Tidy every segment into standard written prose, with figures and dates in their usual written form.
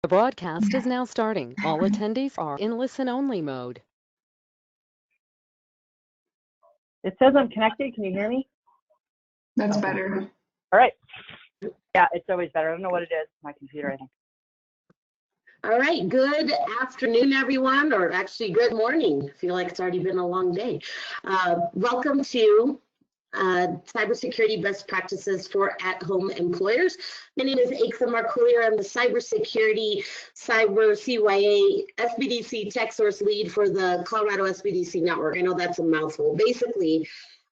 The broadcast is now starting. All attendees are in listen-only mode. It says I'm connected. Can you hear me? That's better. All right. Yeah, it's always better. I don't know what it is. My computer, I think. All right. Good afternoon, everyone, or actually good morning. I feel like it's already been a long day. Welcome to Cybersecurity Best Practices for At-Home Employers. My name is Aiksa Marcoulier. I'm the Cybersecurity Cyber CYA SBDC Tech Source Lead for the Colorado SBDC Network. I know that's a mouthful. Basically,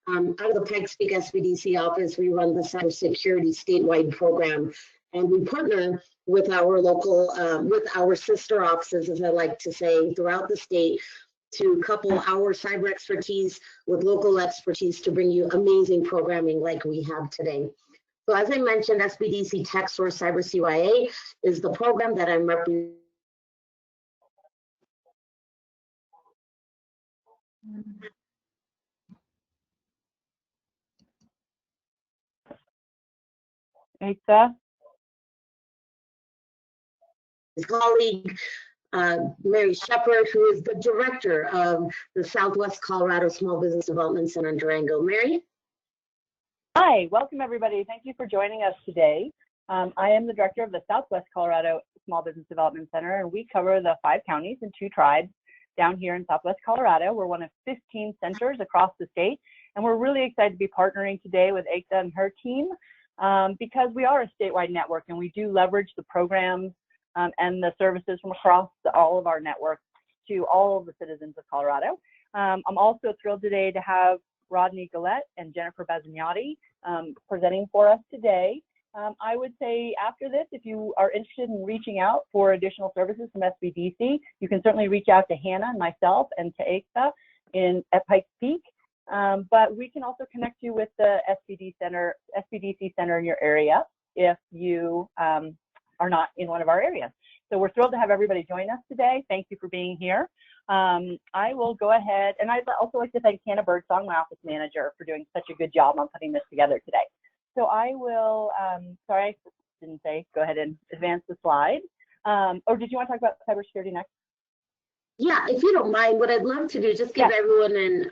out of the Pikes Peak SBDC office, we run the cybersecurity statewide program, and we partner with our local, with our sister offices, as I like to say, throughout the state, to couple our cyber expertise with local expertise to bring you amazing programming like we have today. So as I mentioned, SBDC Tech Source Cyber CYA is the program that I'm representing. Aiksa? His colleague, Mary Shepard, who is the director of the Southwest Colorado Small Business Development Center in Durango. Mary? Hi, welcome everybody. Thank you for joining us today. I am the director of the Southwest Colorado Small Business Development Center, and we cover the 5 counties and 2 tribes down here in Southwest Colorado. We're one of 15 centers across the state, and we're really excited to be partnering today with Aiksa and her team because we are a statewide network, and we do leverage the programs and the services from across all of our networks to all of the citizens of Colorado. I'm also thrilled today to have Rodney Gullatte and Jennifer Bassignani presenting for us today. I would say after this, if you are interested in reaching out for additional services from SBDC, you can certainly reach out to Hannah and myself and to Aiksa at Pikes Peak. But we can also connect you with the SBDC Center in your area if you are not in one of our areas. So we're thrilled to have everybody join us today. Thank you for being here. I will go ahead, and I'd also like to thank Hannah Birdsong, my office manager, for doing such a good job on putting this together today. So I will, sorry, I didn't say, go ahead and advance the slide. Or did you want to talk about cybersecurity next? Yeah, if you don't mind, what I'd love to do is just give everyone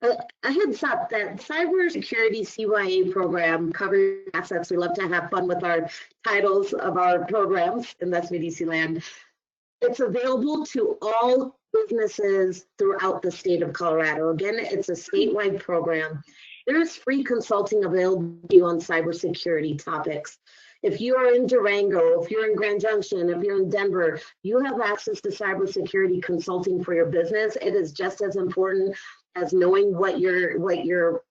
a heads up that Cybersecurity CYA program covers assets. We love to have fun with our titles of our programs in the SBDC land. It's available to all businesses throughout the state of Colorado. Again, it's a statewide program. There's free consulting available to you on cybersecurity topics. If you are in Durango, if you're in Grand Junction, if you're in Denver, you have access to cybersecurity consulting for your business. It is just as important as knowing what your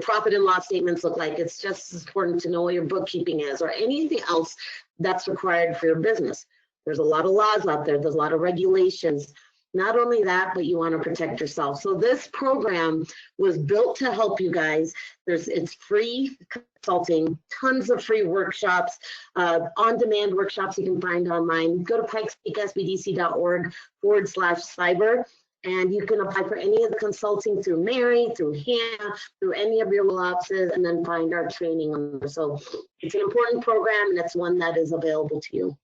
profit and loss statements look like. It's just as important to know what your bookkeeping is or anything else that's required for your business. There's a lot of laws out there. There's a lot of regulations. Not only that, but you want to protect yourself. So this program was built to help you guys. It's free consulting, tons of free workshops, on-demand workshops you can find online. Go to pikespeaksbdc.org/cyber. And you can apply for any of the consulting through Mary, through Hannah, through any of your offices, and then find our training on there. So it's an important program, and it's one that is available to you.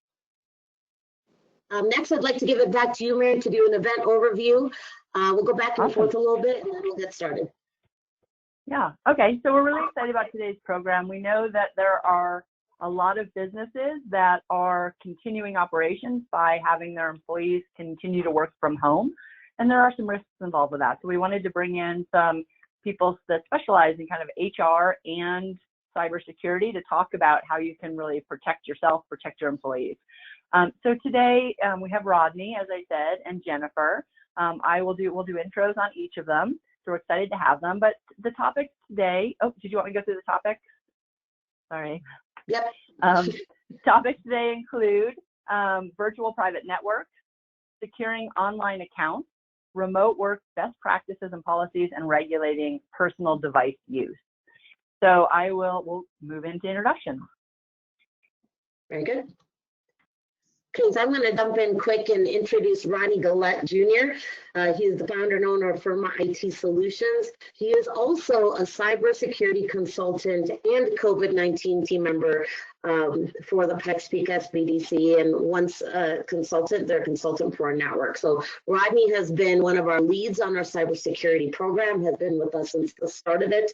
Next, I'd like to give it back to you, Mary, to do an event overview. We'll go back and forth a little bit, and then we'll get started. Yeah, okay, so we're really excited about today's program. We know that there are a lot of businesses that are continuing operations by having their employees continue to work from home. And there are some risks involved with that. So we wanted to bring in some people that specialize in kind of HR and cybersecurity to talk about how you can really protect yourself, protect your employees. So today we have Rodney, as I said, and Jennifer. We'll do intros on each of them. So we're excited to have them. But the topics today, did you want me to go through the topics? Sorry. Yep. Topics today include virtual private networks, securing online accounts, remote work best practices and policies, and regulating personal device use. So we'll move into introductions. Very good. Okay, so I'm going to jump in quick and introduce Rodney Gullatte Jr. He is the founder and owner of Firma IT Solutions. He is also a cybersecurity consultant and COVID-19 team member for the PEC SBDC, and once a consultant, they're a consultant for our network. So Rodney has been one of our leads on our cybersecurity program, has been with us since the start of it.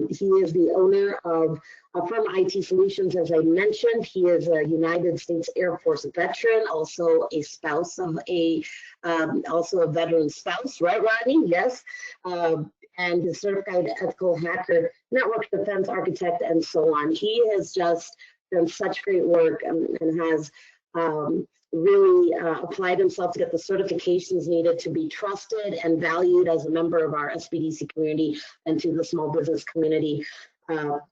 He is the owner of Firm IT Solutions, as I mentioned. He is a United States Air Force veteran, also a spouse of also a veteran spouse, right, Rodney? Yes. And his certified ethical hacker, network defense architect, and so on. He has just done such great work and has really applied himself to get the certifications needed to be trusted and valued as a member of our SBDC community and to the small business community.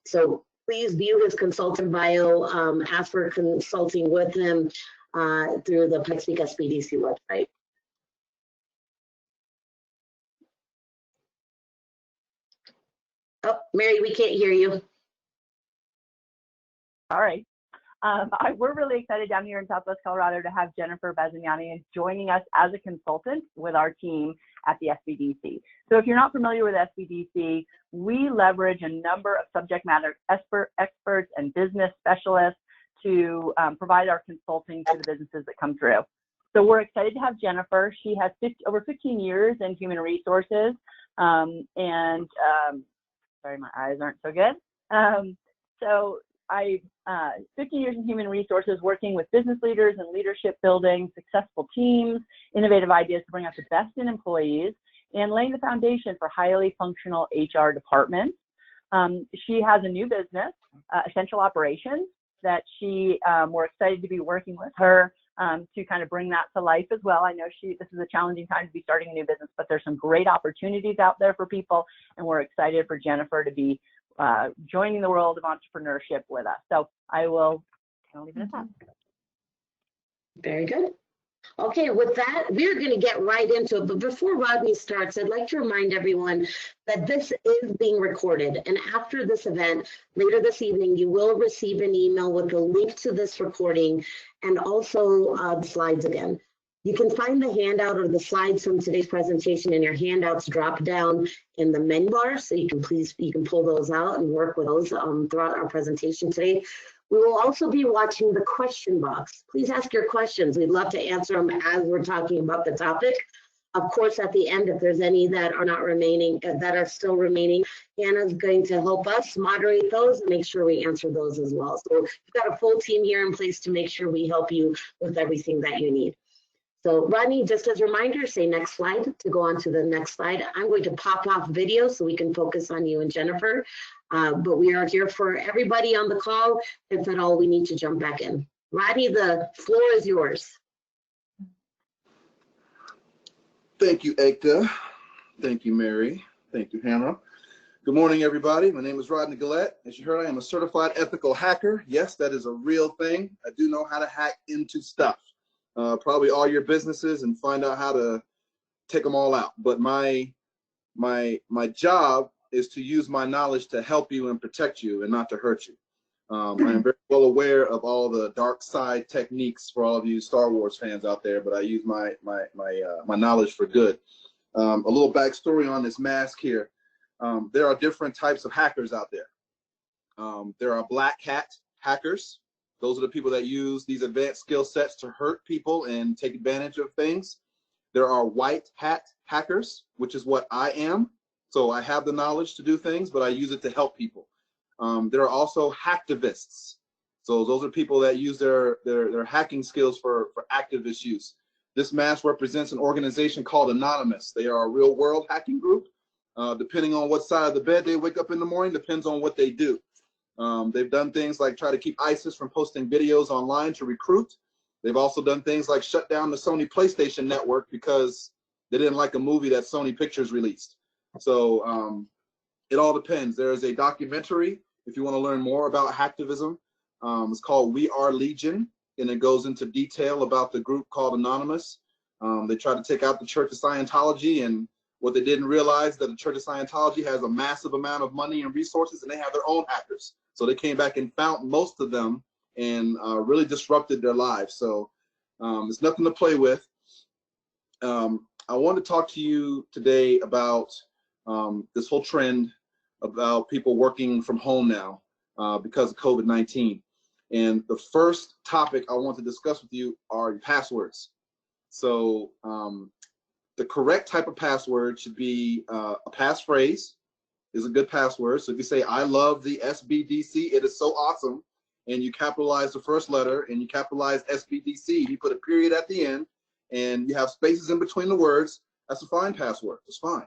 So please view his consultant bio, ask for consulting with him through the PEC SBDC website. Oh, Mary, we can't hear you. All right. We're really excited down here in Southwest Colorado to have Jennifer Bassignani joining us as a consultant with our team at the SBDC. So if you're not familiar with SBDC, we leverage a number of subject matter experts and business specialists to provide our consulting to the businesses that come through. So we're excited to have Jennifer. She has over 15 years in human resources, sorry, my eyes aren't so good. 15 years in human resources, working with business leaders and leadership building, successful teams, innovative ideas to bring out the best in employees, and laying the foundation for highly functional HR departments. She has a new business, Essential Operations, that we're excited to be working with her to kind of bring that to life as well. I know this is a challenging time to be starting a new business, but there's some great opportunities out there for people, and we're excited for Jennifer to be joining the world of entrepreneurship with us. So I'll leave it at that. Very good. Okay, with that, we're going to get right into it. But before Rodney starts, I'd like to remind everyone that this is being recorded. And after this event, later this evening, you will receive an email with a link to this recording and also the slides again. You can find the handout or the slides from today's presentation in your handouts drop down in the menu bar. So you can pull those out and work with those throughout our presentation today. We will also be watching the question box. Please ask your questions. We'd love to answer them as we're talking about the topic. Of course, at the end, if there's any that are not remaining, that are still remaining, Hannah's going to help us moderate those and make sure we answer those as well. So we've got a full team here in place to make sure we help you with everything that you need. So Rodney, just as a reminder, say next slide to go on to the next slide. I'm going to pop off video so we can focus on you and Jennifer. But we are here for everybody on the call. If at all, we need to jump back in. Rodney, the floor is yours. Thank you, Ekta. Thank you, Mary. Thank you, Hannah. Good morning, everybody. My name is Rodney Gullatte. As you heard, I am a certified ethical hacker. Yes, that is a real thing. I do know how to hack into stuff. Probably all your businesses and find out how to take them all out. But my job is to use my knowledge to help you and protect you and not to hurt you. I am very well aware of all the dark side techniques for all of you Star Wars fans out there, but I use my knowledge for good. A little backstory on this mask here. There are different types of hackers out there. There are black hat hackers. Those are the people that use these advanced skill sets to hurt people and take advantage of things. There are white hat hackers, which is what I am. So I have the knowledge to do things, but I use it to help people. There are also hacktivists. So those are people that use their hacking skills for activist use. This mask represents an organization called Anonymous. They are a real world hacking group. Depending on what side of the bed they wake up in the morning, depends on what they do. They've done things like try to keep ISIS from posting videos online to recruit. They've also done things like shut down the Sony PlayStation network because they didn't like a movie that Sony Pictures released. So it all depends. There is a documentary, if you want to learn more about hacktivism. It's called We Are Legion, and it goes into detail about the group called Anonymous. They try to take out the Church of Scientology, and what they didn't realize that the Church of Scientology has a massive amount of money and resources, and they have their own hackers. So they came back and found most of them and really disrupted their lives. So it's nothing to play with. I want to talk to you today about this whole trend about people working from home now because of COVID-19. And the first topic I want to discuss with you are passwords. So the correct type of password should be a passphrase is a good password. So if you say, I love the SBDC, it is so awesome, and you capitalize the first letter and you capitalize SBDC, you put a period at the end and you have spaces in between the words, that's a fine password. It's fine.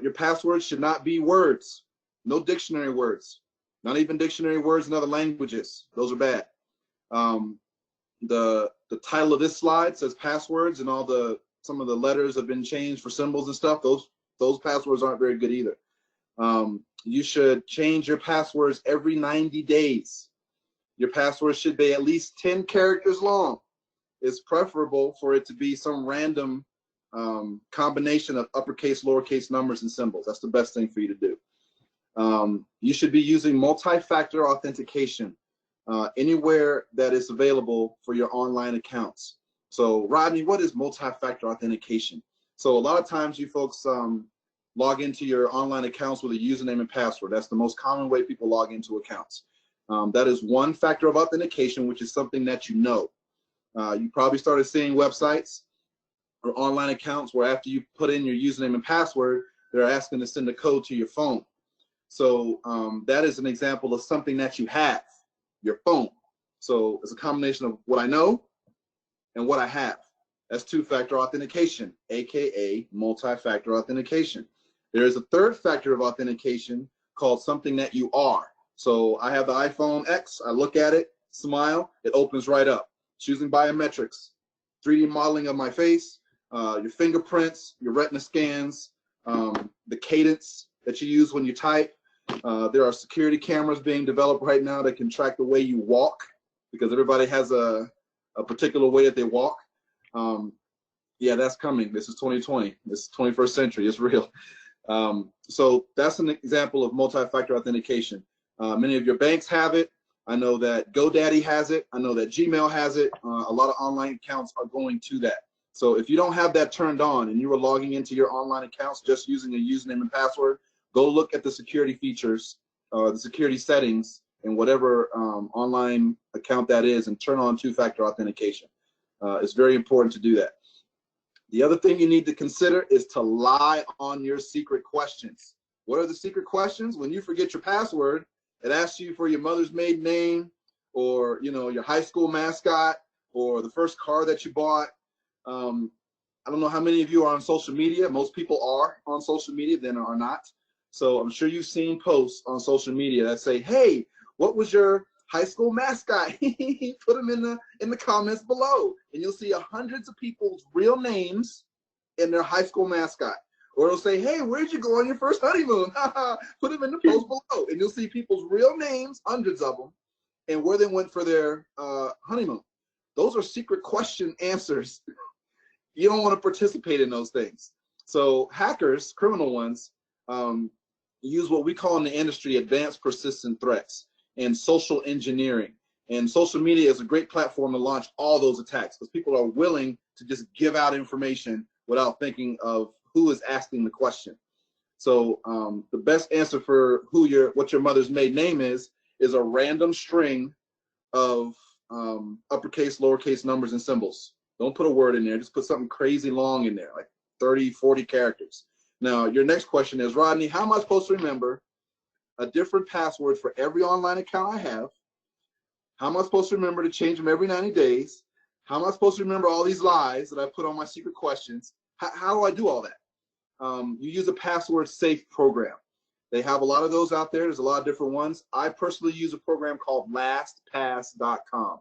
Your password should not be words, no dictionary words, not even dictionary words in other languages. Those are bad. The title of this slide says passwords, and some of the letters have been changed for symbols and stuff. Those passwords aren't very good either. You should change your passwords every 90 days. Your password should be at least 10 characters long. It's preferable for it to be some random combination of uppercase, lowercase numbers, and symbols. That's the best thing for you to do. You should be using multi-factor authentication anywhere that is available for your online accounts. So, Rodney, what is multi-factor authentication? So a lot of times you folks log into your online accounts with a username and password. That's the most common way people log into accounts. That is one factor of authentication, which is something that you know. You probably started seeing websites or online accounts where after you put in your username and password, they're asking to send a code to your phone. So that is an example of something that you have, your phone. So it's a combination of what I know and what I have. That's two-factor authentication, aka multi-factor authentication. There is a third factor of authentication called something that you are. So I have the iPhone X, I look at it, smile, it opens right up. Choosing biometrics, 3D modeling of my face, your fingerprints, your retina scans, the cadence that you use when you type. There are security cameras being developed right now that can track the way you walk, because everybody has a particular way that they walk. Yeah, that's coming. This is 2020. This is 21st century. It's real. So that's an example of multi-factor authentication. Many of your banks have it. I know that GoDaddy has it. I know that Gmail has it. A lot of online accounts are going to that. So if you don't have that turned on and you are logging into your online accounts just using a username and password, go look at the security features, the security settings in whatever online account that is, and turn on two-factor authentication. It's very important to do that. The other thing you need to consider is to lie on your secret questions. What are the secret questions? When you forget your password, it asks you for your mother's maiden name, or your high school mascot, or the first car that you bought. I don't know how many of you are on social media. Most people are on social media, then are not. So I'm sure you've seen posts on social media that say, "Hey, what was your high school mascot?" Put them in the comments below, and you'll see hundreds of people's real names in their high school mascot. Or it'll say, "Hey, where'd you go on your first honeymoon?" Put them in the post below, and you'll see people's real names, hundreds of them, and where they went for their honeymoon. Those are secret question answers. You don't want to participate in those things. So hackers, criminal ones, use what we call in the industry advanced persistent threats and social engineering. And social media is a great platform to launch all those attacks, because people are willing to just give out information without thinking of who is asking the question. So the best answer for what your mother's maiden name is a random string of uppercase, lowercase numbers, and symbols. Don't put a word in there. Just put something crazy long in there, like 30, 40 characters. Now, your next question is, Rodney, how am I supposed to remember a different password for every online account I have? How am I supposed to remember to change them every 90 days? How am I supposed to remember all these lies that I put on my secret questions? How do I do all that? You use a password safe program. They have a lot of those out there. There's a lot of different ones. I personally use a program called LastPass.com.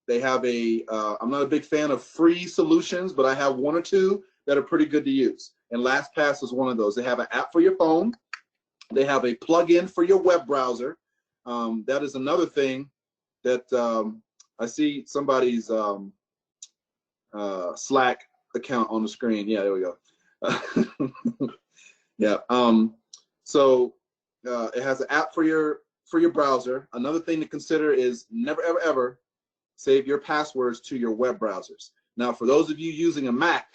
They have I'm not a big fan of free solutions, but I have one or two that are pretty good to use. And LastPass is one of those. They have an app for your phone. They have a plugin for your web browser. That is another thing that I see somebody's Slack account on the screen. Yeah, there we go. Yeah. So it has an app for your browser. Another thing to consider is never, ever, ever save your passwords to your web browsers. Now, for those of you using a Mac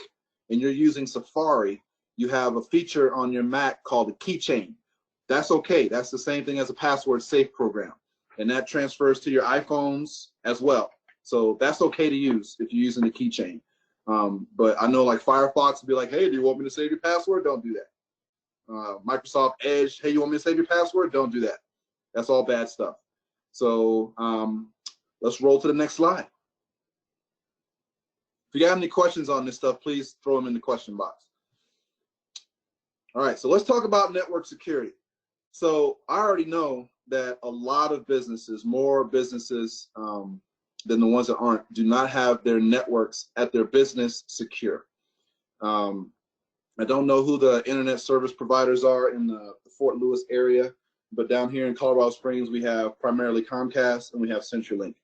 and you're using Safari, you have a feature on your Mac called a keychain. That's okay. That's the same thing as a password safe program. and that transfers to your iPhones as well. So that's okay to use if you're using the keychain. But I know like Firefox would be like, hey, do you want me to save your password? Don't do that. Microsoft Edge, hey, you want me to save your password? Don't do that. That's all bad stuff. So let's roll to the next slide. If you got any questions on this stuff, please throw them in the question box. All right, so let's talk about network security. So I already know that a lot of businesses, more businesses than the ones that aren't, do not have their networks at their business secure. I don't know who the internet service providers are in the Fort Lewis area, but down here in Colorado Springs, we have primarily Comcast and we have CenturyLink.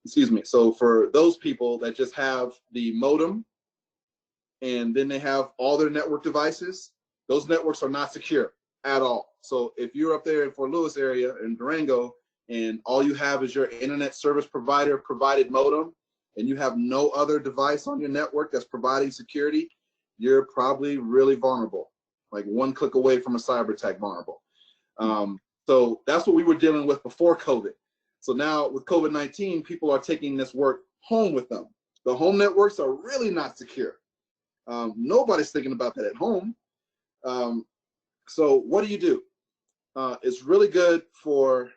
Excuse me. So for those people that just have the modem and then they have all their network devices, those networks are not secure at all. So if you're up there in Fort Lewis area in Durango and all you have is your internet service provider provided modem and you have no other device on your network that's providing security, you're probably really vulnerable, like one click away from a cyber attack vulnerable. So that's what we were dealing with before COVID. So now with COVID-19, people are taking this work home with them. The home networks are really not secure. Nobody's thinking about that at home. So what do? It's really good for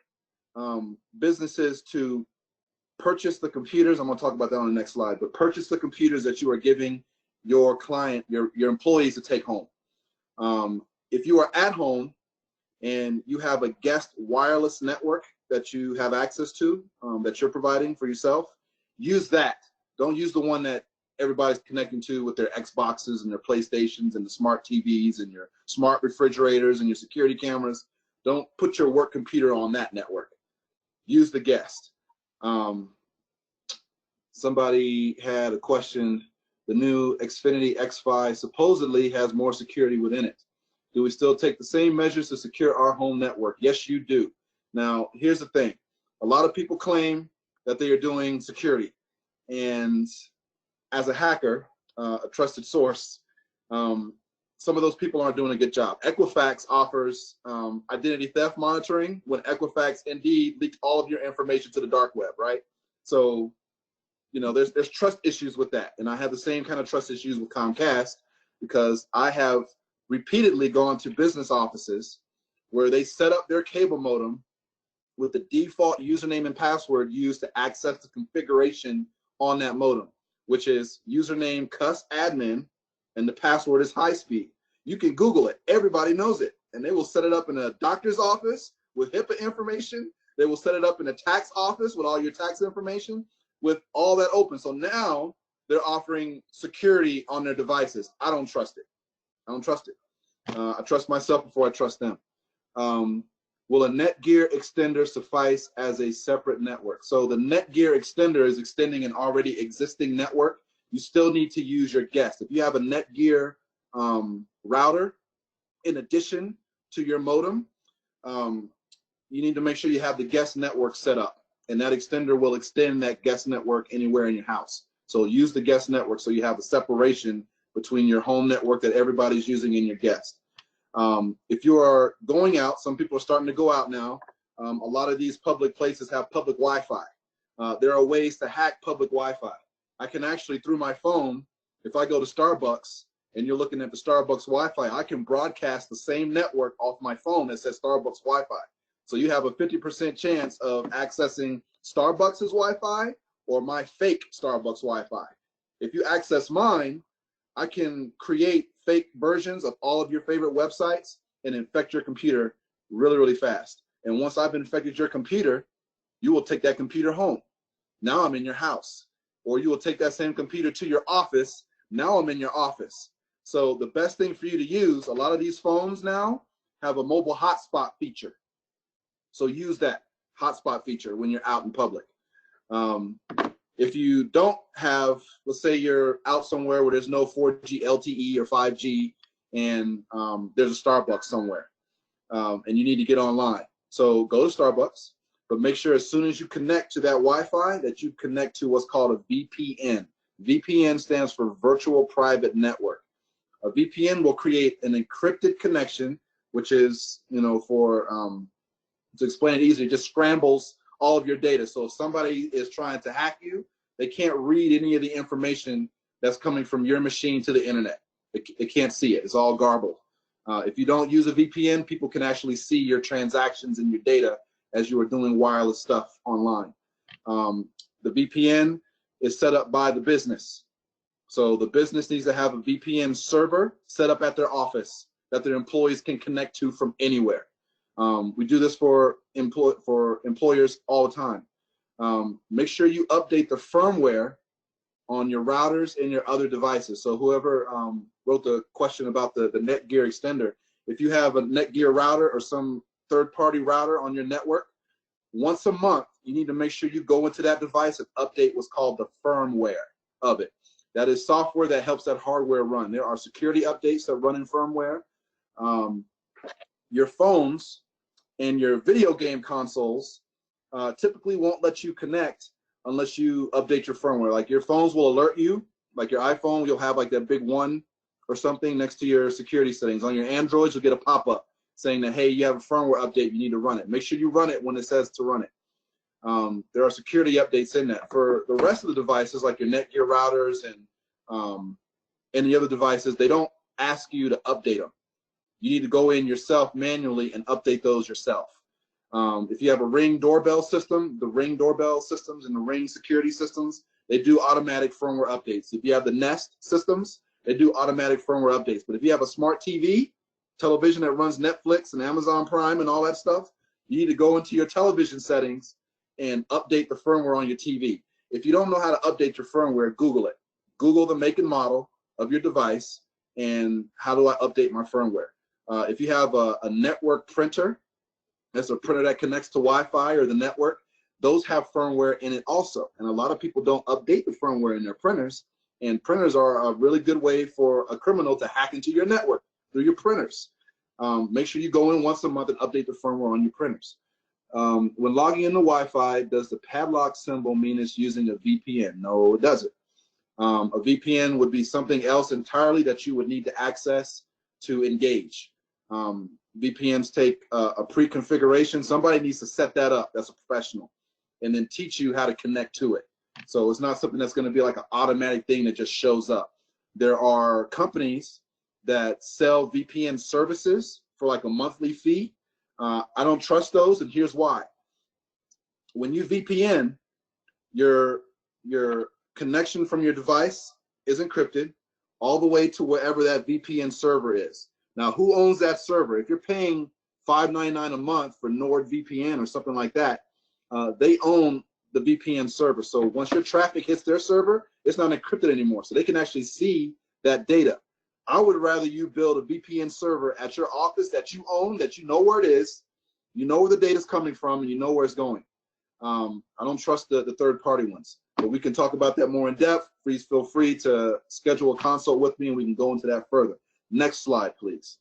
businesses to purchase the computers. I'm going to talk about that on the next slide, but purchase the computers that you are giving your client, your employees to take home. If you are at home and you have a guest wireless network that you have access to, that you're providing for yourself, use that. Don't use the one that everybody's connecting to with their Xboxes and their PlayStations and the smart TVs and your smart refrigerators and your security cameras. Don't put your work computer on that network. Use the guest. Somebody had a question. The new Xfinity X5 supposedly has more security within it. Do we still take the same measures to secure our home network? Yes, you do. Now, here's the thing. A lot of people claim that they are doing security. And as a hacker, a trusted source, some of those people aren't doing a good job. Equifax offers identity theft monitoring when Equifax indeed leaked all of your information to the dark web, right? So, you know, there's trust issues with that. And I have the same kind of trust issues with Comcast because I have repeatedly gone to business offices where they set up their cable modem with the default username and password used to access the configuration on that modem, which is username cuss admin and the password is high speed. You can Google it. Everybody knows it. And they will set it up in a doctor's office with HIPAA information. They will set it up in a tax office with all your tax information with all that open. So now they're offering security on their devices. I don't trust it. I don't trust it. I trust myself before I trust them. Will a Netgear extender suffice as a separate network? So the Netgear extender is extending an already existing network. You still need to use your guest. If you have a Netgear router, in addition to your modem, you need to make sure you have the guest network set up. And that extender will extend that guest network anywhere in your house. So use the guest network so you have a separation between your home network that everybody's using and your guest. If you are going out, some people are starting to go out now. A lot of these public places have public Wi-Fi. There are ways to hack public Wi-Fi. I can actually, through my phone, if I go to Starbucks and you're looking at the Starbucks Wi-Fi, I can broadcast the same network off my phone that says Starbucks Wi-Fi. So you have a 50% chance of accessing Starbucks' Wi-Fi or my fake Starbucks Wi-Fi. If you access mine, I can create fake versions of all of your favorite websites and infect your computer really, really fast. And once I've infected your computer, you will take that computer home. Now I'm in your house. Or you will take that same computer to your office. Now I'm in your office. So the best thing for you to use, a lot of these phones now have a mobile hotspot feature. So use that hotspot feature when you're out in public. If you don't have, let's say you're out somewhere where there's no 4G LTE or 5G and there's a Starbucks somewhere and you need to get online. So go to Starbucks, but make sure as soon as you connect to that Wi-Fi that you connect to what's called a VPN. VPN stands for Virtual Private Network. A VPN will create an encrypted connection, which is, you know, for to explain it easily, it just scrambles all of your data. So if somebody is trying to hack you, they can't read any of the information that's coming from your machine to the internet. They can't see it. It's all garbled. If you don't use a VPN, people can actually see your transactions and your data as you are doing wireless stuff online. The VPN is set up by the business. So the business needs to have a VPN server set up at their office that their employees can connect to from anywhere. We do this for employers all the time. Make sure you update the firmware on your routers and your other devices. So whoever wrote the question about the Netgear extender, if you have a Netgear router or some third-party router on your network, once a month, you need to make sure you go into that device and update what's called the firmware of it. That is software that helps that hardware run. There are security updates that run in firmware. Your phones and your video game consoles typically won't let you connect unless you update your firmware. Like your phones will alert you, like your iPhone, you'll have like that big 1 or something next to your security settings. On your Androids, you'll get a pop-up saying that, hey, you have a firmware update, you need to run it. Make sure you run it when it says to run it. There are security updates in that. For the rest of the devices, like your Netgear routers and any other devices, they don't ask you to update them. You need to go in yourself manually and update those yourself. If you have a Ring doorbell system, the Ring doorbell systems and the Ring security systems, they do automatic firmware updates. If you have the Nest systems, they do automatic firmware updates. But if you have a smart TV, television that runs Netflix and Amazon Prime and all that stuff, you need to go into your television settings and update the firmware on your TV. If you don't know how to update your firmware, Google it. Google the make and model of your device and how do I update my firmware. If you have a network printer, that's a printer that connects to Wi-Fi or the network, those have firmware in it also. And a lot of people don't update the firmware in their printers, and printers are a really good way for a criminal to hack into your network through your printers. Make sure you go in once a month and update the firmware on your printers. When logging into Wi-Fi, does the padlock symbol mean it's using a VPN? No, it doesn't. A VPN would be something else entirely that you would need to access to engage. VPNs take a pre-configuration. Somebody needs to set that up. That's a professional, and then teach you how to connect to it. So it's not something that's going to be like an automatic thing that just shows up. There are companies that sell VPN services for like a monthly fee. I don't trust those, and here's why. When you VPN, your connection from your device is encrypted all the way to wherever that VPN server is. Now, who owns that server? If you're paying $5.99 a month for NordVPN or something like that, they own the VPN server. So once your traffic hits their server, it's not encrypted anymore. So they can actually see that data. I would rather you build a VPN server at your office that you own, that you know where it is, you know where the data is coming from, and you know where it's going. I don't trust the third-party ones. But we can talk about that more in depth. Please feel free to schedule a consult with me, and we can go into that further. Next slide, please.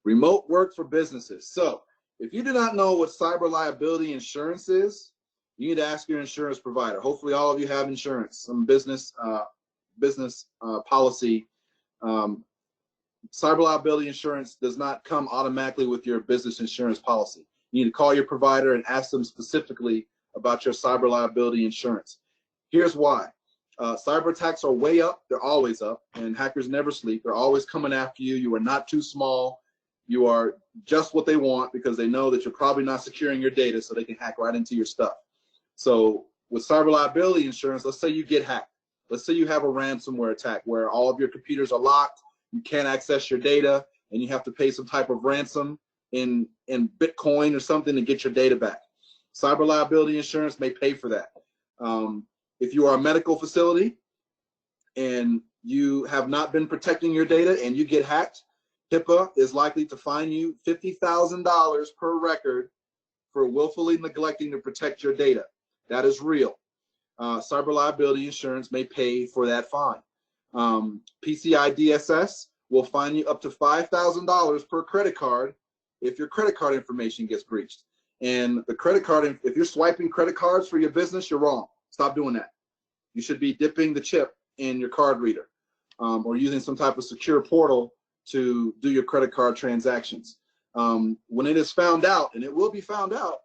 Remote work for businesses. So if you do not know what cyber liability insurance is, you need to ask your insurance provider. Hopefully all of you have insurance, some business policy. Cyber liability insurance does not come automatically with your business insurance policy. You need to call your provider and ask them specifically about your cyber liability insurance. Here's why. Cyber attacks are way up. They're always up, and hackers never sleep. They're always coming after you. You are not too small. You are just what they want because they know that you're probably not securing your data, so they can hack right into your stuff. So with cyber liability insurance, let's say you get hacked. Let's say you have a ransomware attack where all of your computers are locked, you can't access your data, and you have to pay some type of ransom in Bitcoin or something to get your data back. Cyber liability insurance may pay for that. If you are a medical facility and you have not been protecting your data and you get hacked, HIPAA is likely to fine you $50,000 per record for willfully neglecting to protect your data. That is real. Cyber liability insurance may pay for that fine. PCI DSS will fine you up to $5,000 per credit card if your credit card information gets breached. And the credit card, if you're swiping credit cards for your business, you're wrong. Stop doing that. You should be dipping the chip in your card reader or using some type of secure portal to do your credit card transactions. When it is found out, and it will be found out,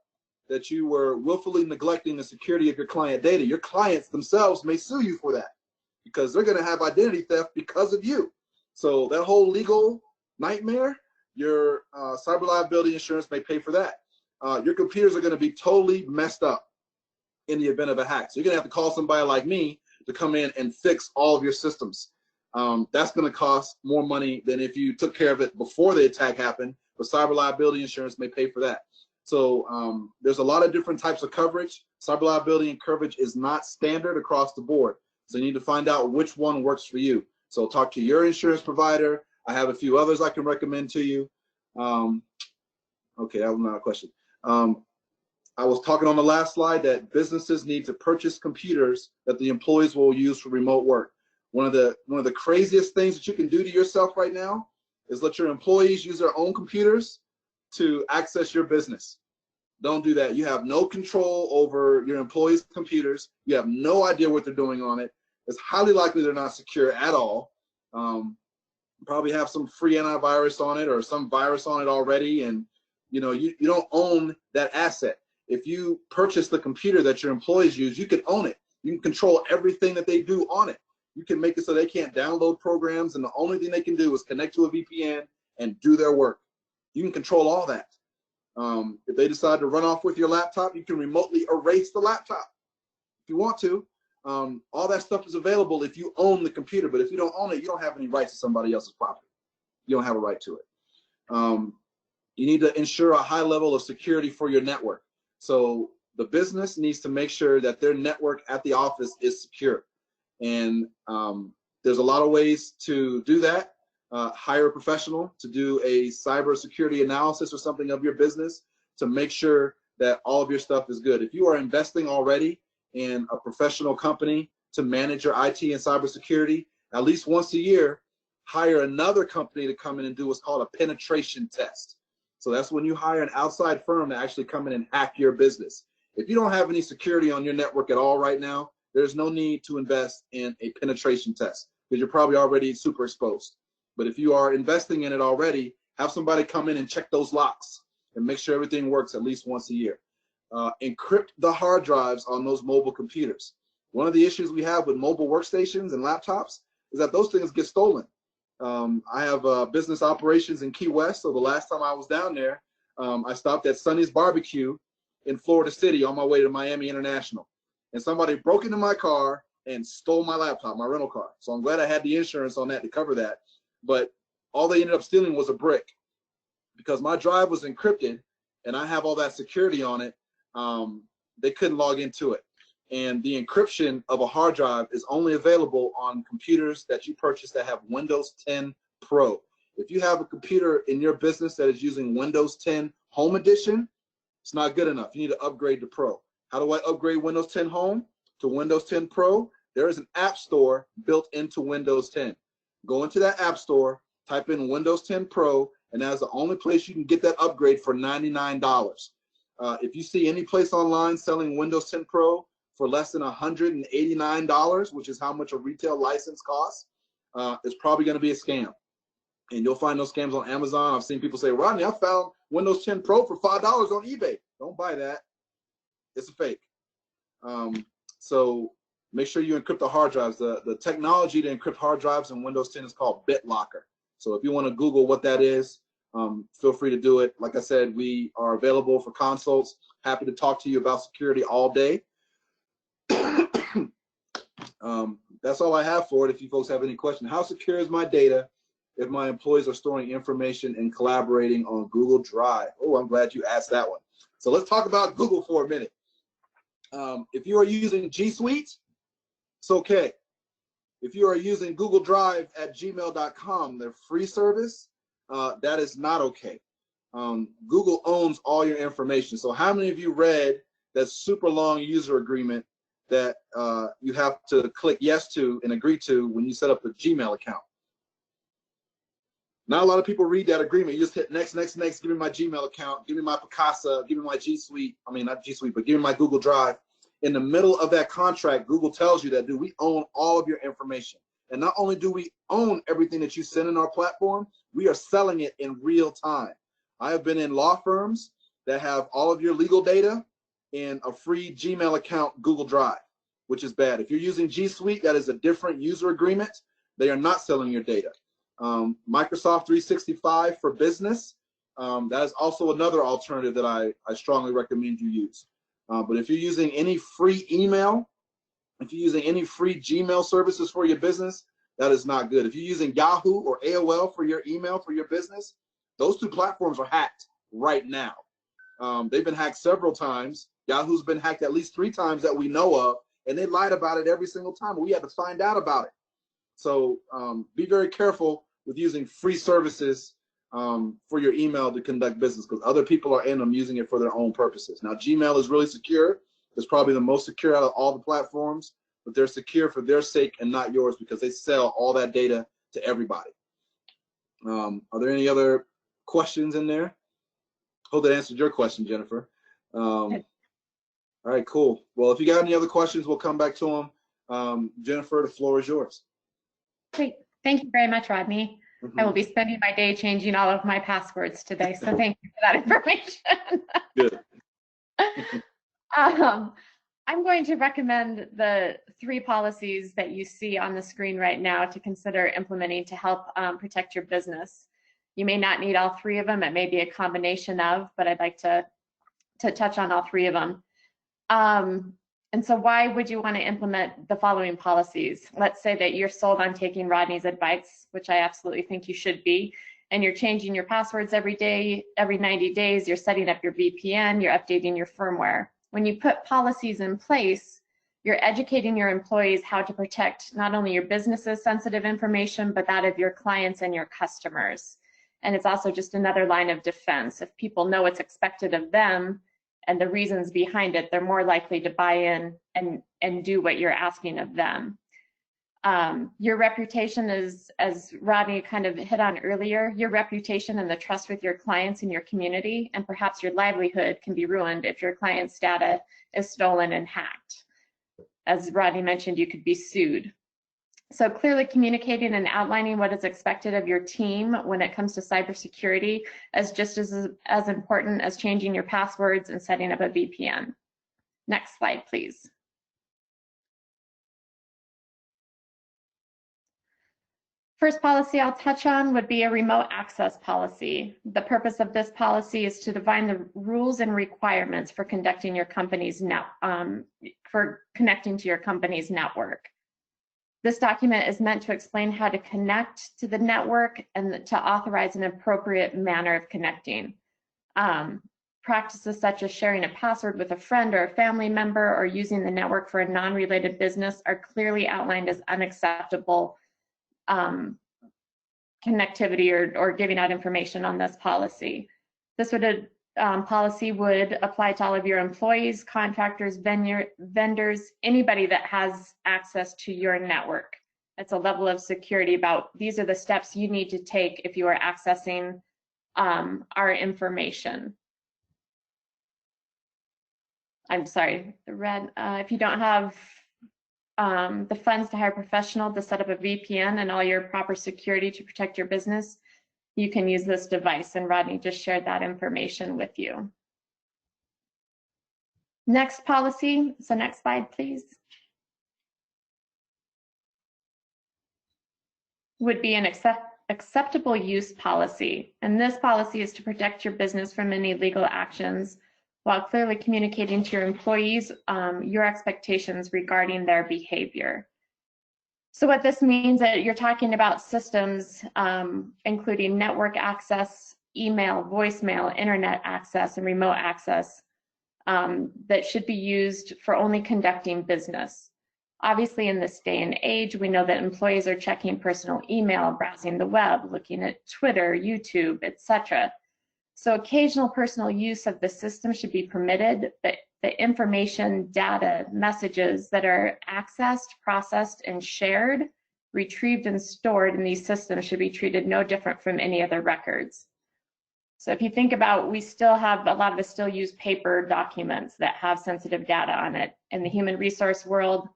that you were willfully neglecting the security of your client data, your clients themselves may sue you for that because they're going to have identity theft because of you. So that whole legal nightmare, your cyber liability insurance may pay for that. Your computers are going to be totally messed up in the event of a hack. So you're going to have to call somebody like me to come in and fix all of your systems. That's going to cost more money than if you took care of it before the attack happened, but cyber liability insurance may pay for that. So there's a lot of different types of coverage. Cyber liability and coverage is not standard across the board. So you need to find out which one works for you. So talk to your insurance provider. I have a few others I can recommend to you. Okay, that was not a question. I was talking on the last slide that businesses need to purchase computers that the employees will use for remote work. One of the craziest things that you can do to yourself right now is let your employees use their own computers to access your business. Don't do that. You have no control over your employees' computers. You have no idea what they're doing on it. It's highly likely they're not secure at all. Probably have some free antivirus on it or some virus on it already, and you don't own that asset. If you purchase the computer that your employees use, you can own it. You can control everything that they do on it. You can make it so they can't download programs, and the only thing they can do is connect to a VPN and do their work. You can control all that. If they decide to run off with your laptop, you can remotely erase the laptop if you want to. All that stuff is available if you own the computer, but if you don't own it, you don't have any rights to somebody else's property. You don't have a right to it. You need to ensure a high level of security for your network. So the business needs to make sure that their network at the office is secure. And there's a lot of ways to do that. Hire a professional to do a cybersecurity analysis or something of your business to make sure that all of your stuff is good. If you are investing already in a professional company to manage your IT and cybersecurity, at least once a year, hire another company to come in and do what's called a penetration test. So that's when you hire an outside firm to actually come in and hack your business. If you don't have any security on your network at all right now, there's no need to invest in a penetration test because you're probably already super exposed. But if you are investing in it already, have somebody come in and check those locks and make sure everything works at least once a year. Encrypt the hard drives on those mobile computers. One of the issues we have with mobile workstations and laptops is that those things get stolen. I have business operations in Key West, so the last time I was down there, I stopped at Sonny's Barbecue in Florida City on my way to Miami International. And somebody broke into my car and stole my laptop, my rental car. So I'm glad I had the insurance on that to cover that. But all they ended up stealing was a brick. Because my drive was encrypted and I have all that security on it, they couldn't log into it. And the encryption of a hard drive is only available on computers that you purchase that have Windows 10 Pro. If you have a computer in your business that is using Windows 10 Home Edition, it's not good enough. You need to upgrade to Pro. How do I upgrade Windows 10 Home to Windows 10 Pro? There is an app store built into Windows 10. Go into that app store, type in Windows 10 Pro, and that's the only place you can get that upgrade for $99. If you see any place online selling Windows 10 Pro for less than $189, which is how much a retail license costs, it's probably going to be a scam. And you'll find those scams on Amazon. I've seen people say, Rodney, I found Windows 10 Pro for $5 on eBay. Don't buy that. It's a fake. So make sure you encrypt the hard drives. The technology to encrypt hard drives in Windows 10 is called BitLocker. So if you want to Google what that is, feel free to do it. Like I said, we are available for consults. Happy to talk to you about security all day. That's all I have for it. If you folks have any questions, how secure is my data if my employees are storing information and collaborating on Google Drive? Oh, I'm glad you asked that one. So let's talk about Google for a minute. If you are using G Suite, it's okay. If you are using Google Drive at gmail.com, their free service, that is not okay. Google owns all your information. So how many of you read that super long user agreement that you have to click yes to and agree to when you set up a Gmail account? Not a lot of people read that agreement. You just hit next, next, next, give me my Gmail account, give me my Picasa, give me my G Suite. I mean, not G Suite, but give me my Google Drive. In the middle of that contract, Google tells you that, dude, we own all of your information. And not only do we own everything that you send in our platform, we are selling it in real time. I have been in law firms that have all of your legal data in a free Gmail account, Google Drive, which is bad. If you're using G Suite, that is a different user agreement. They are not selling your data. Microsoft 365 for business, that is also another alternative that I strongly recommend you use. But if you're using any free email, if you're using any free Gmail services for your business, that is not good. If you're using Yahoo or AOL for your email for your business, those two platforms are hacked right now. They've been hacked several times. Yahoo's been hacked at least 3 times that we know of, and they lied about it every single time. We had to find out about it. So be very careful with using free services for your email to conduct business, because other people are in them using it for their own purposes. Now, Gmail is really secure. It's probably the most secure out of all the platforms, but they're secure for their sake and not yours, because they sell all that data to everybody. Are there any other questions in there? Hope that answered your question, Jennifer. All right, cool. Well, if you got any other questions, we'll come back to them. Jennifer, the floor is yours. Great. Thank you very much, Rodney. I will be spending my day changing all of my passwords today, so thank you for that information. Good. I'm going to recommend the 3 policies that you see on the screen right now to consider implementing to help protect your business. You may not need all 3 of them. It may be a combination of, but I'd like to touch on all 3 of them. And so why would you want to implement the following policies? Let's say that you're sold on taking Rodney's advice, which I absolutely think you should be, and you're changing your passwords every day, every 90 days, you're setting up your VPN, you're updating your firmware. When you put policies in place, you're educating your employees how to protect not only your business's sensitive information, but that of your clients and your customers. And it's also just another line of defense. If people know what's expected of them and the reasons behind it, they're more likely to buy in and do what you're asking of them. Your reputation is, as Rodney kind of hit on earlier, your reputation and the trust with your clients and your community, and perhaps your livelihood can be ruined if your client's data is stolen and hacked. As Rodney mentioned, you could be sued. So clearly communicating and outlining what is expected of your team when it comes to cybersecurity is just as important as changing your passwords and setting up a VPN. Next slide, please. First policy I'll touch on would be a remote access policy. The purpose of this policy is to define the rules and requirements for conducting your company's connecting to your company's network. This document is meant to explain how to connect to the network and to authorize an appropriate manner of connecting. Practices such as sharing a password with a friend or a family member or using the network for a non-related business are clearly outlined as unacceptable connectivity or giving out information on this policy. This policy would apply to all of your employees, contractors, vendors, anybody that has access to your network. It's a level of security about these are the steps you need to take if you are accessing our information. I'm sorry, if you don't have the funds to hire a professional to set up a VPN and all your proper security to protect your business, you can use this device, and Rodney just shared that information with you. Next policy, so next slide, please, would be an acceptable use policy. And this policy is to protect your business from any legal actions while clearly communicating to your employees your expectations regarding their behavior. So what this means that you're talking about systems including network access, email, voicemail, internet access, and remote access that should be used for only conducting business. Obviously, in this day and age, we know that employees are checking personal email, browsing the web, looking at Twitter, YouTube, etc. So occasional personal use of the system should be permitted, but the information, data, messages that are accessed, processed, and shared, retrieved, and stored in these systems should be treated no different from any other records. So if you think about, we still have, a lot of us still use paper documents that have sensitive data on it. In the human resource world,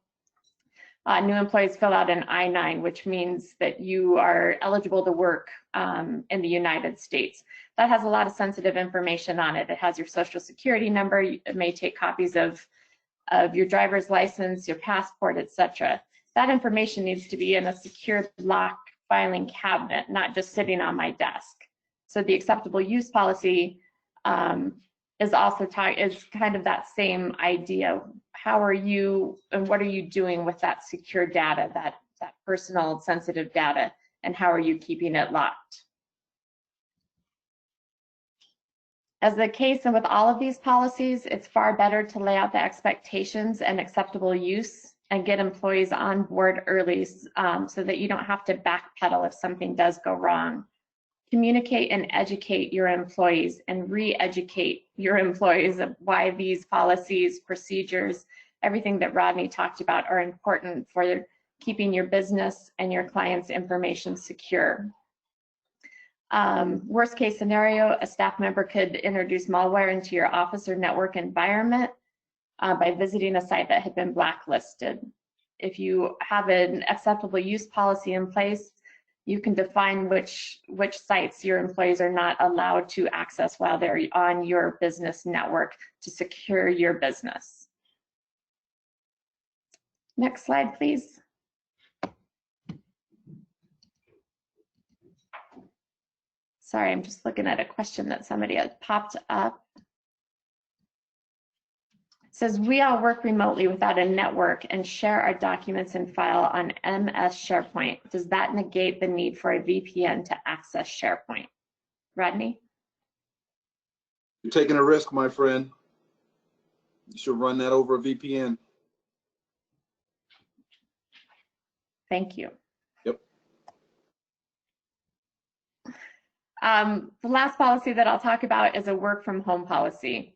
New employees fill out an I-9, which means that you are eligible to work in the United States. That has a lot of sensitive information on it. It has your social security number. It may take copies of your driver's license, your passport, etc. That information needs to be in a secure lock filing cabinet, not just sitting on my desk. So the acceptable use policy is also is kind of that same idea. How are you and what are you doing with that secure data, that personal sensitive data, and how are you keeping it locked? As the case and with all of these policies, it's far better to lay out the expectations and acceptable use and get employees on board early so that you don't have to backpedal if something does go wrong. Communicate and educate your employees and re-educate your employees of why these policies, procedures, everything that Rodney talked about are important for keeping your business and your clients' information secure. Worst case scenario, a staff member could introduce malware into your office or network environment by visiting a site that had been blacklisted. If you have an acceptable use policy in place, you can define which sites your employees are not allowed to access while they're on your business network to secure your business. Next slide, please. Sorry, I'm just looking at a question that somebody had popped up. It says, we all work remotely without a network and share our documents and file on MS SharePoint. Does that negate the need for a VPN to access SharePoint? Rodney? You're taking a risk, my friend. You should run that over a VPN. Thank you. Yep. The last policy that I'll talk about is a work from home policy.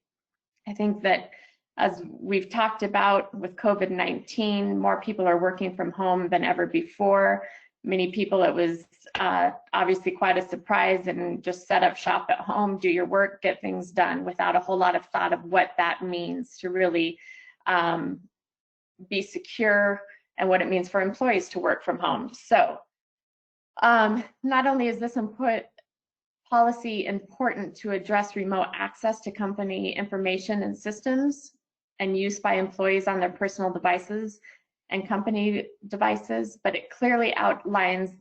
I think that as we've talked about with COVID-19, more people are working from home than ever before. Many people, it was obviously quite a surprise and just set up shop at home, do your work, get things done without a whole lot of thought of what that means to really be secure and what it means for employees to work from home. So not only is this policy important to address remote access to company information and systems and use by employees on their personal devices and company devices, but it clearly outlines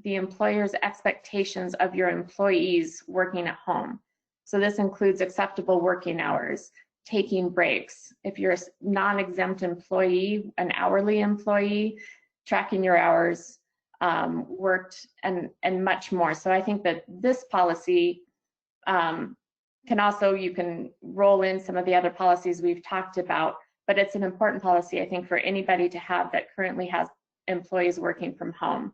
the employer's expectations of your employees working at home. So this includes acceptable working hours, taking breaks. If you're a non-exempt employee, an hourly employee, tracking your hours worked and much more. So I think that this policy you can roll in some of the other policies we've talked about, but it's an important policy, I think, for anybody to have that currently has employees working from home.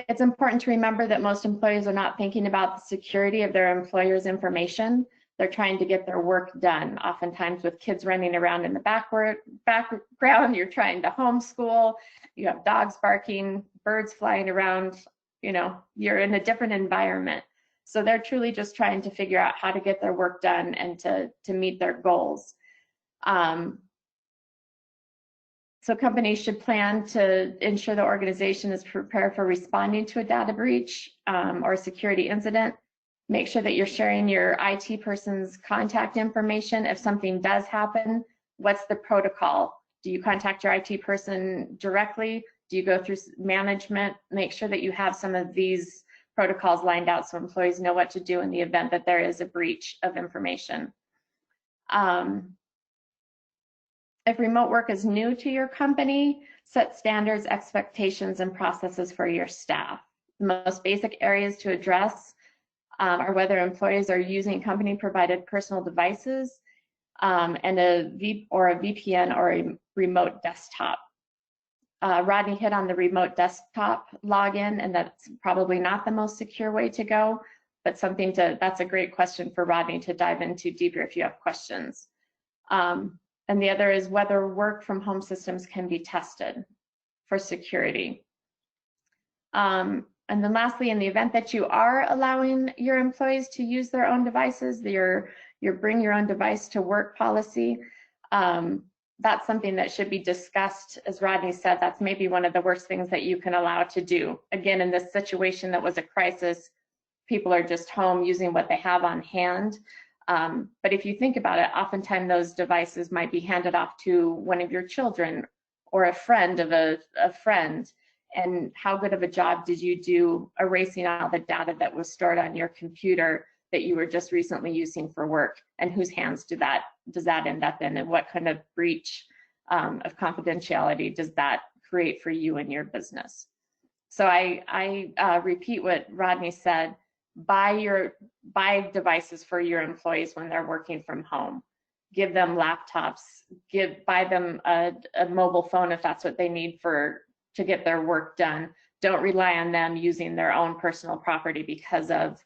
It's important to remember that most employees are not thinking about the security of their employer's information. They're trying to get their work done. Oftentimes with kids running around in the background, you're trying to homeschool, you have dogs barking, birds flying around, you're in a different environment. So they're truly just trying to figure out how to get their work done and to meet their goals. So companies should plan to ensure the organization is prepared for responding to a data breach or a security incident. Make sure that you're sharing your IT person's contact information. If something does happen, what's the protocol? Do you contact your IT person directly? Do you go through management? Make sure that you have some of these protocols lined out so employees know what to do in the event that there is a breach of information. If remote work is new to your company, set standards, expectations, and processes for your staff. The most basic areas to address are whether employees are using company-provided personal devices and a VPN or a remote desktop. Rodney hit on the remote desktop login, and that's probably not the most secure way to go, but that's a great question for Rodney to dive into deeper if you have questions. And the other is whether work from home systems can be tested for security. And then lastly, in the event that you are allowing your employees to use their own devices, your bring your own device to work policy, that's something that should be discussed. As Rodney said, that's maybe one of the worst things that you can allow to do. Again, in this situation that was a crisis, people are just home using what they have on hand. But if you think about it, oftentimes those devices might be handed off to one of your children or a friend of a friend. And how good of a job did you do erasing all the data that was stored on your computer that you were just recently using for work? And whose hands does that end up in? And what kind of breach of confidentiality does that create for you and your business? So I repeat what Rodney said. Buy devices for your employees when they're working from home. Give them laptops. Buy them a mobile phone if that's what they need to get their work done. Don't rely on them using their own personal property because of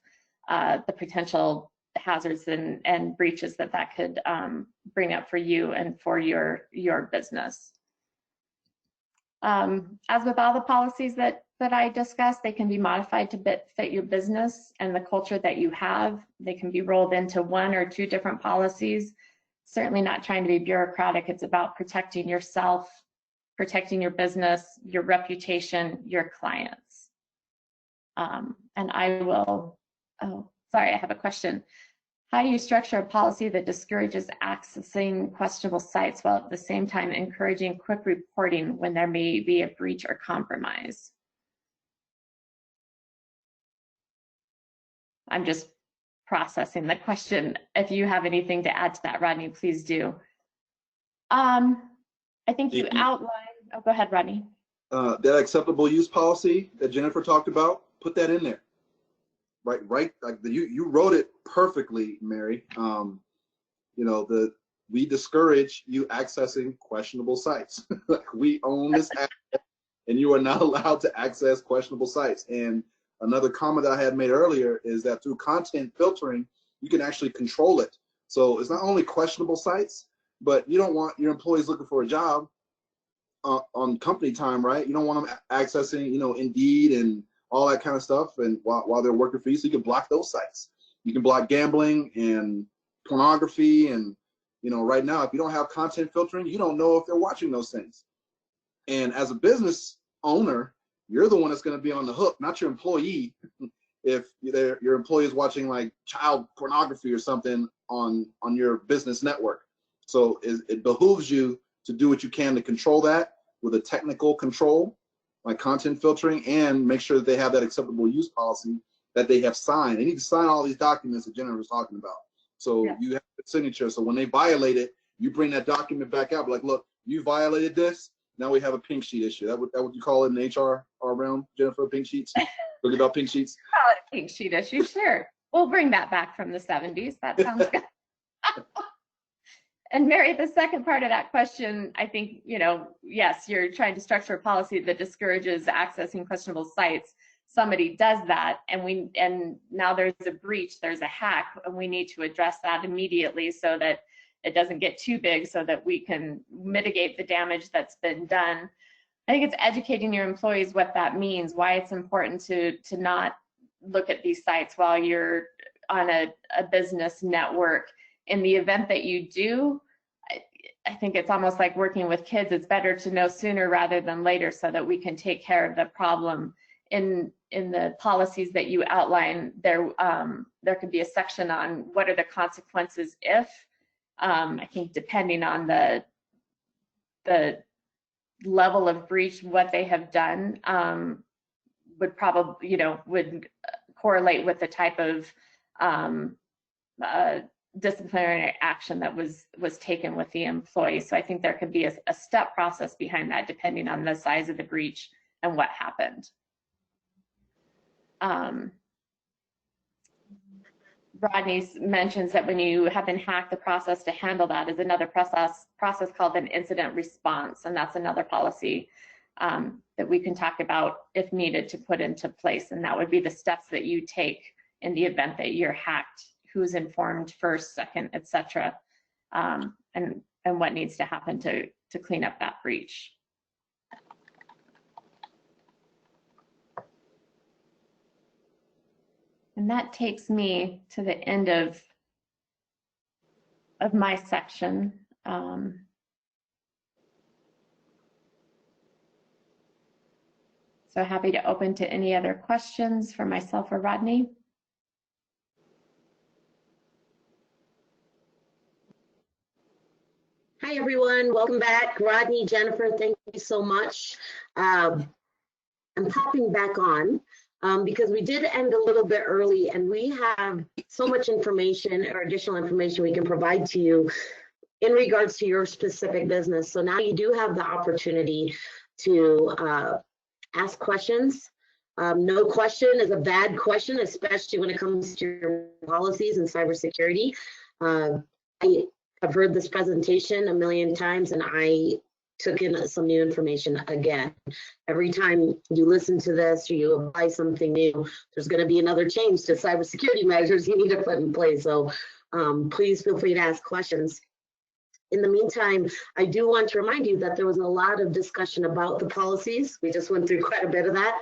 the potential hazards and breaches that could bring up for you and for your business. As with all the policies that I discussed, they can be modified to fit your business and the culture that you have. They can be rolled into 1 or 2 different policies. Certainly not trying to be bureaucratic. It's about protecting yourself, protecting your business, your reputation, your clients. And I will, sorry, I have a question. How do you structure a policy that discourages accessing questionable sites while at the same time encouraging quick reporting when there may be a breach or compromise? I'm just processing the question. If you have anything to add to that, Rodney, please do. I think you outlined, oh, go ahead, Rodney. That acceptable use policy that Jennifer talked about, put that in there. Right, like you wrote it perfectly, Mary. You know, we discourage you accessing questionable sites. Like, we own this asset, and you are not allowed to access questionable sites. And another comment that I had made earlier is that through content filtering, you can actually control it. So it's not only questionable sites, but you don't want your employees looking for a job on company time, right? You don't want them accessing, you know, Indeed and all that kind of stuff, and while they're working for you. So you can block those sites. You can block gambling and pornography, and, you know, right now, if you don't have content filtering, you don't know if they're watching those things. And as a business owner, you're the one that's going to be on the hook, not your employee. If your employee is watching like child pornography or something on your business network. So it behooves you to do what you can to control that with a technical control, like content filtering, and make sure that they have that acceptable use policy that they have signed. They need to sign all these documents that Jennifer was talking about. So yeah, you have the signature. So when they violate it, you bring that document back out. Like, look, you violated this. Now we have a pink sheet issue. That what you call it in the HR realm, Jennifer? Pink sheets. Look about pink sheets. Call it a pink sheet issue. Sure, we'll bring that back from the 70s. That sounds good. And Mary, the second part of that question, I think, you know, yes, you're trying to structure a policy that discourages accessing questionable sites. Somebody does that, and now there's a breach, there's a hack, and we need to address that immediately so that it doesn't get too big, so that we can mitigate the damage that's been done. I think it's educating your employees what that means, why it's important to not look at these sites while you're on a business network. In the event that you do, I think it's almost like working with kids. It's better to know sooner rather than later so that we can take care of the problem. In the policies that you outline, there could be a section on what are the consequences if. I think depending on the level of breach, what they have done would probably, you know, would correlate with the type of disciplinary action that was taken with the employee. So I think there could be a step process behind that depending on the size of the breach and what happened. Rodney mentions that when you have been hacked, the process to handle that is another process called an incident response, and that's another policy that we can talk about if needed to put into place, and that would be the steps that you take in the event that you're hacked. Who's informed first, second, etc., and what needs to happen to clean up that breach. And that takes me to the end of my section. So happy to open to any other questions for myself or Rodney. Hi, everyone. Welcome back. Rodney, Jennifer, thank you so much. I'm popping back on because we did end a little bit early, and we have so much information or additional information we can provide to you in regards to your specific business. So now you do have the opportunity to ask questions. No question is a bad question, especially when it comes to your policies and cybersecurity. I've heard this presentation a million times, and I took in some new information again. Every time you listen to this or you apply something new, there's going to be another change to cybersecurity measures you need to put in place. So please feel free to ask questions. In the meantime, I do want to remind you that there was a lot of discussion about the policies. We just went through quite a bit of that.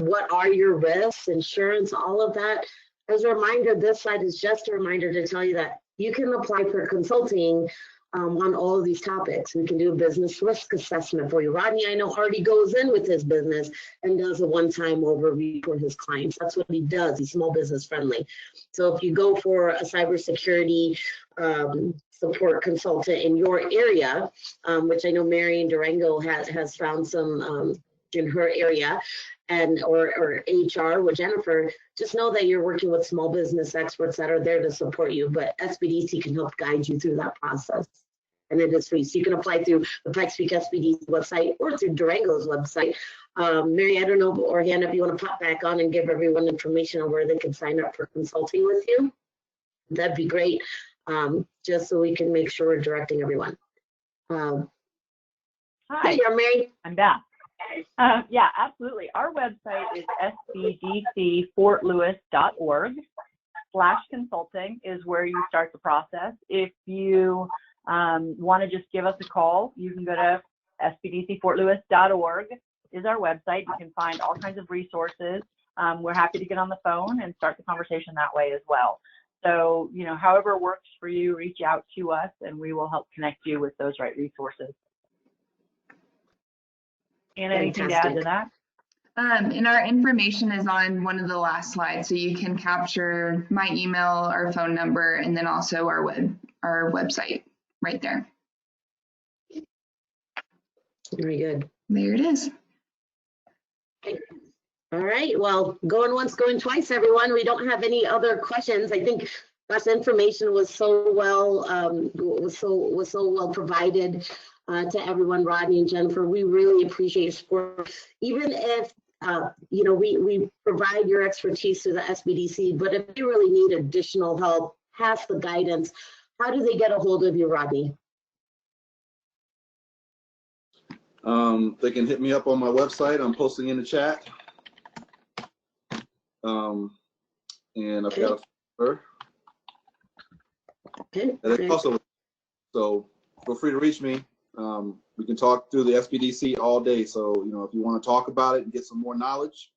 What are your risks, insurance, all of that. As a reminder, this slide is just a reminder to tell you that you can apply for consulting on all of these topics. We can do a business risk assessment for you. Rodney, I know, already goes in with his business and does a one-time overview for his clients. That's what he does. He's small business friendly. So if you go for a cybersecurity support consultant in your area, which I know Mary in Durango has found some in her area, and or HR with Jennifer, just know that you're working with small business experts that are there to support you, but SBDC can help guide you through that process. And it is free. So you can apply through the Pikes Peak SBDC website or through Durango's website. Mary, I don't know, or Hannah, if you want to pop back on and give everyone information on where they can sign up for consulting with you, that'd be great, just so we can make sure we're directing everyone. Hi, Hey, I'm Mary. I'm back. Yeah, absolutely. Our website is sbdcfortlewis.org/consulting is where you start the process. If you want to just give us a call, you can go to sbdcfortlewis.org is our website. You can find all kinds of resources. We're happy to get on the phone and start the conversation that way as well. So, you know, however works for you, reach out to us and we will help connect you with those right resources. And anything to add to that? And our information is on one of the last slides, so you can capture my email, our phone number, and then also our website right there. Very good. There it is. All right, well, going once, going twice, everyone. We don't have any other questions. I think that information was so well provided to everyone. Rodney and Jennifer, we really appreciate your support. Even if you know, we provide your expertise to the SBDC, but if you really need additional help, past the guidance, how do they get a hold of you, Rodney? They can hit me up on my website. I'm posting in the chat. And I've got a number. Okay. And also, so feel free to reach me. We can talk through the SBDC all day. So, you know, if you want to talk about it and get some more knowledge,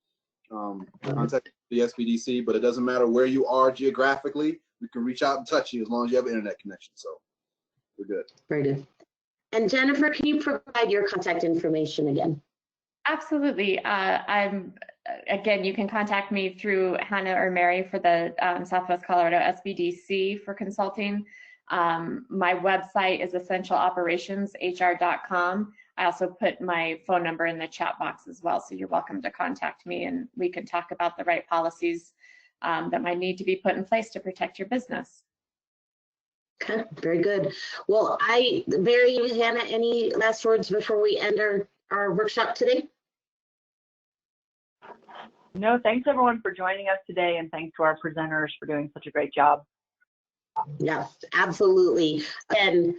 contact the SBDC, but it doesn't matter where you are geographically. We can reach out and touch you as long as you have an internet connection. So we're good. Very good. And Jennifer, can you provide your contact information again? Absolutely. Again, you can contact me through Hannah or Mary for the Southwest Colorado SBDC for consulting. My website is essentialoperations.hr.com. I also put my phone number in the chat box as well, so you're welcome to contact me and we can talk about the right policies that might need to be put in place to protect your business. Okay, very good. Well, Mary, Hannah, any last words before we end our workshop today? No, thanks everyone for joining us today, and thanks to our presenters for doing such a great job. Yeah, absolutely. And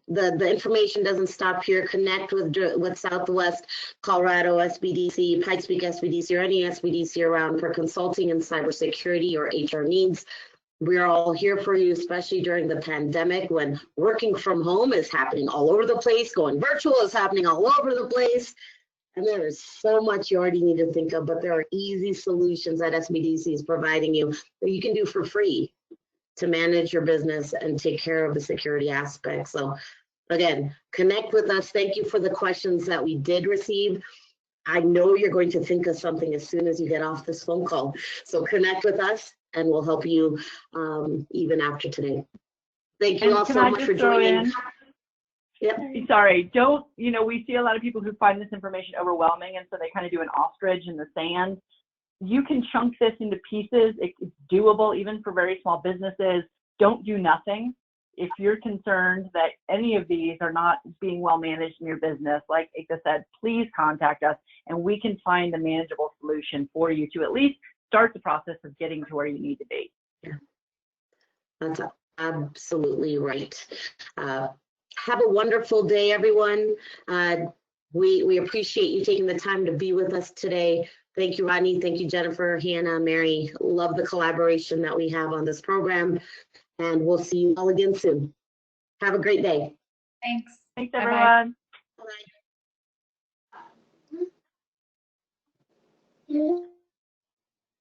the information doesn't stop here. Connect with Southwest Colorado SBDC, Pikes Peak SBDC, or any SBDC around for consulting in cybersecurity or HR needs. We're all here for you, especially during the pandemic when working from home is happening all over the place, going virtual is happening all over the place. And there is so much you already need to think of, but there are easy solutions that SBDC is providing you that you can do for free to manage your business and take care of the security aspects. So again, connect with us. Thank you for the questions that we did receive. I know you're going to think of something as soon as you get off this phone call. So connect with us and we'll help you even after today. Thank you all so much for joining. Yep. Sorry, we see a lot of people who find this information overwhelming, and so they kind of do an ostrich in the sand. You can chunk this into pieces. It's doable even for very small businesses. Don't do nothing. If you're concerned that any of these are not being well managed in your business, like Ika said, please contact us and we can find a manageable solution for you to at least start the process of getting to where you need to be. Yeah, that's absolutely right. Have a wonderful day, everyone. We appreciate you taking the time to be with us today. Thank you, Rodney. Thank you, Jennifer, Hannah, Mary. Love the collaboration that we have on this program. And we'll see you all again soon. Have a great day. Thanks. Thanks, Bye-bye. everyone. Bye-bye.